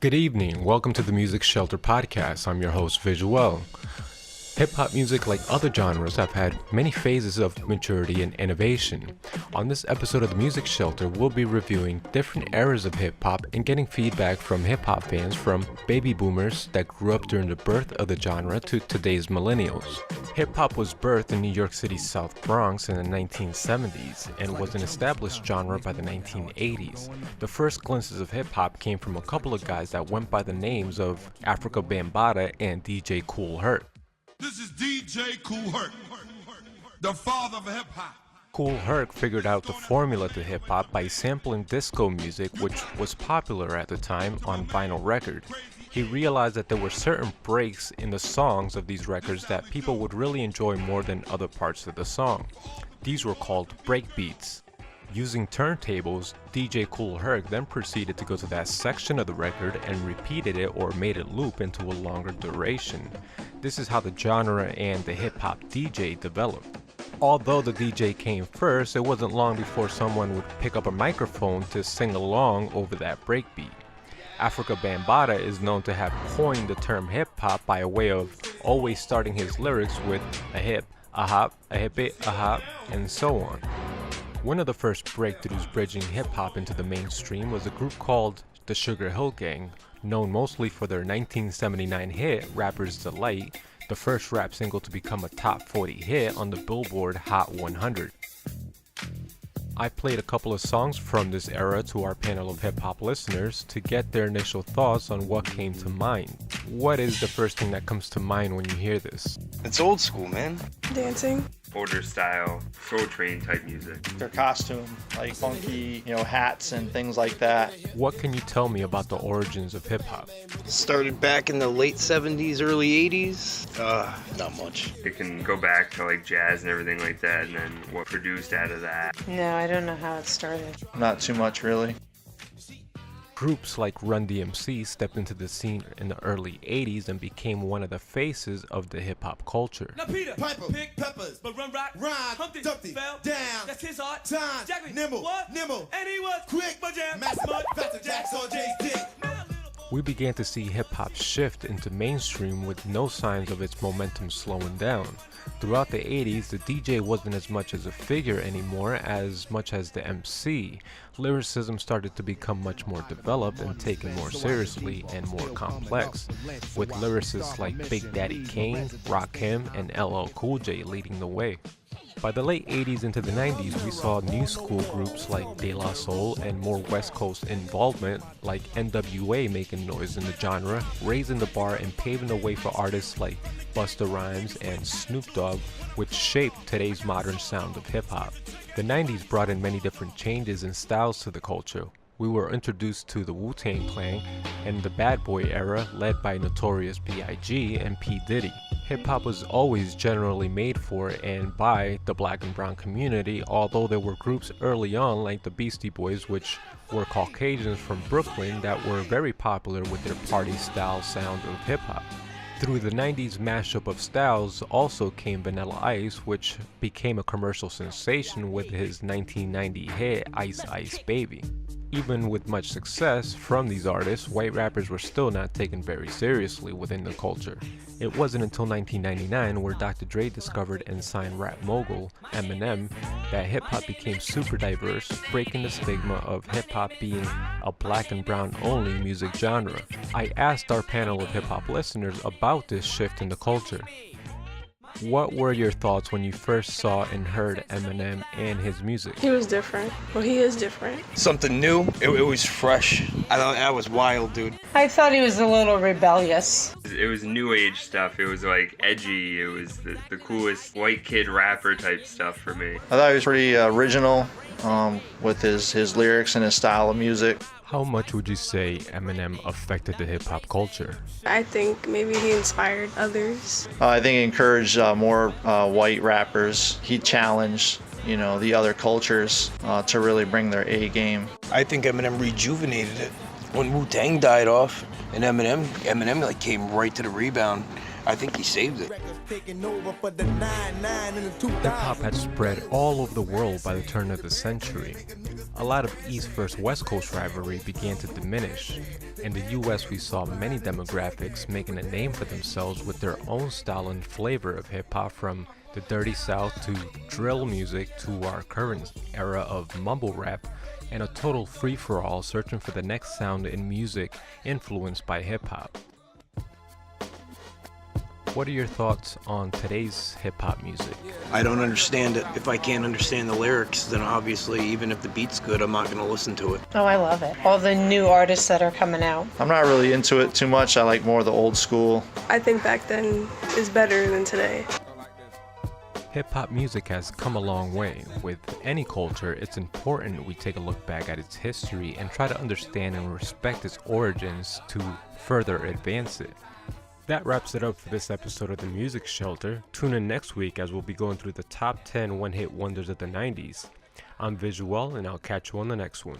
Good evening. Welcome to the Music Shelter podcast. I'm your host, Vijuel. Hip-hop music, like other genres, have had many phases of maturity and innovation. On this episode of the Music Shelter, we'll be reviewing different eras of hip-hop and getting feedback from hip-hop fans, from baby boomers that grew up during the birth of the genre to today's millennials. Hip-hop was birthed in New York City's South Bronx in the 1970s and was an established genre by the 1980s. The first glimpses of hip-hop came from a couple of guys that went by the names of Africa Bambaataa and DJ Kool Herc. This is DJ Kool Herc, the father of hip-hop. Kool Herc figured out the formula to hip-hop by sampling disco music, which was popular at the time, on vinyl record. He realized that there were certain breaks in the songs of these records that people would really enjoy more than other parts of the song. These were called breakbeats. Using turntables, DJ Kool Herc then proceeded to go to that section of the record and repeated it or made it loop into a longer duration. This is how the genre and the hip-hop DJ developed. Although the DJ came first, it wasn't long before someone would pick up a microphone to sing along over that breakbeat. Africa Bambaataa is known to have coined the term hip-hop by way of always starting his lyrics with a hip, a hop, a hippie, a hop, and so on. One of the first breakthroughs bridging hip-hop into the mainstream was a group called the Sugar Hill Gang, known mostly for their 1979 hit, Rapper's Delight, the first rap single to become a top 40 hit on the Billboard Hot 100. I played a couple of songs from this era to our panel of hip-hop listeners to get their initial thoughts on what came to mind. What is the first thing that comes to mind when you hear this? It's old school, man. Dancing. Older style, Soul Train type music. Their costume, like funky, hats and things like that. What can you tell me about the origins of hip-hop? Started back in the late 70s, early 80s. Not much. It can go back to like jazz and everything like that, and then what produced out of that. No, I don't know how it started. Not too much, really. Groups like Run DMC stepped into the scene in the early 80s and became one of the faces of the hip-hop culture. Now Peter, Piper, pick peppers, but run rock, rhyme, Humpty, Dumpty, fell down. That's his art. Time, Jackie, nimble, what? Nimble, and he was quick, but jam, mass mud, faster, Jacks on Jay's dick. We began to see hip-hop shift into mainstream with no signs of its momentum slowing down. Throughout the 80s, the DJ wasn't as much as a figure anymore as much as the MC. Lyricism started to become much more developed and taken more seriously and more complex, with lyricists like Big Daddy Kane, Rakim, and LL Cool J leading the way. By the late 80s into the 90s, we saw new school groups like De La Soul and more West Coast involvement like NWA making noise in the genre, raising the bar and paving the way for artists like Busta Rhymes and Snoop Dogg, which shaped today's modern sound of hip-hop. The 90s brought in many different changes and styles to the culture. We were introduced to the Wu-Tang Clan and the Bad Boy era led by Notorious B.I.G. and P. Diddy. Hip-hop was always generally made for and by the black and brown community, although there were groups early on like the Beastie Boys, which were Caucasians from Brooklyn, that were very popular with their party-style sound of hip-hop. Through the 90s mashup of styles also came Vanilla Ice, which became a commercial sensation with his 1990 hit Ice Ice Baby. Even with much success from these artists, white rappers were still not taken very seriously within the culture. It wasn't until 1999 where Dr. Dre discovered and signed rap mogul Eminem that hip-hop became super diverse, breaking the stigma of hip-hop being a black and brown only music genre. I asked our panel of hip-hop listeners about this shift in the culture. What were your thoughts when you first saw and heard Eminem and his music? He was different. Well, he is different. Something new. It was fresh. I was wild, dude. I thought he was a little rebellious. It was new age stuff. It was like edgy. It was the coolest white kid rapper type stuff for me. I thought he was pretty original with his lyrics and his style of music. How much would you say Eminem affected the hip-hop culture? I think maybe he inspired others. I think he encouraged more white rappers. He challenged, the other cultures to really bring their A game. I think Eminem rejuvenated it. When Wu-Tang died off, and Eminem like came right to the rebound. I think he saved it. Hip-hop had spread all over the world by the turn of the century. a lot of East versus West Coast rivalry began to diminish. In the US, we saw many demographics making a name for themselves with their own style and flavor of hip-hop, from the Dirty South to drill music to our current era of mumble rap, and a total free-for-all searching for the next sound in music influenced by hip-hop. What are your thoughts on today's hip-hop music? I don't understand it. If I can't understand the lyrics, then obviously, even if the beat's good, I'm not going to listen to it. Oh, I love it. All the new artists that are coming out. I'm not really into it too much. I like more of the old school. I think back then is better than today. Hip-hop music has come a long way. With any culture, it's important we take a look back at its history and try to understand and respect its origins to further advance it. That wraps it up for this episode of The Music Shelter. Tune in next week as we'll be going through the top 10 one-hit wonders of the 90s. I'm Vijuel, and I'll catch you on the next one.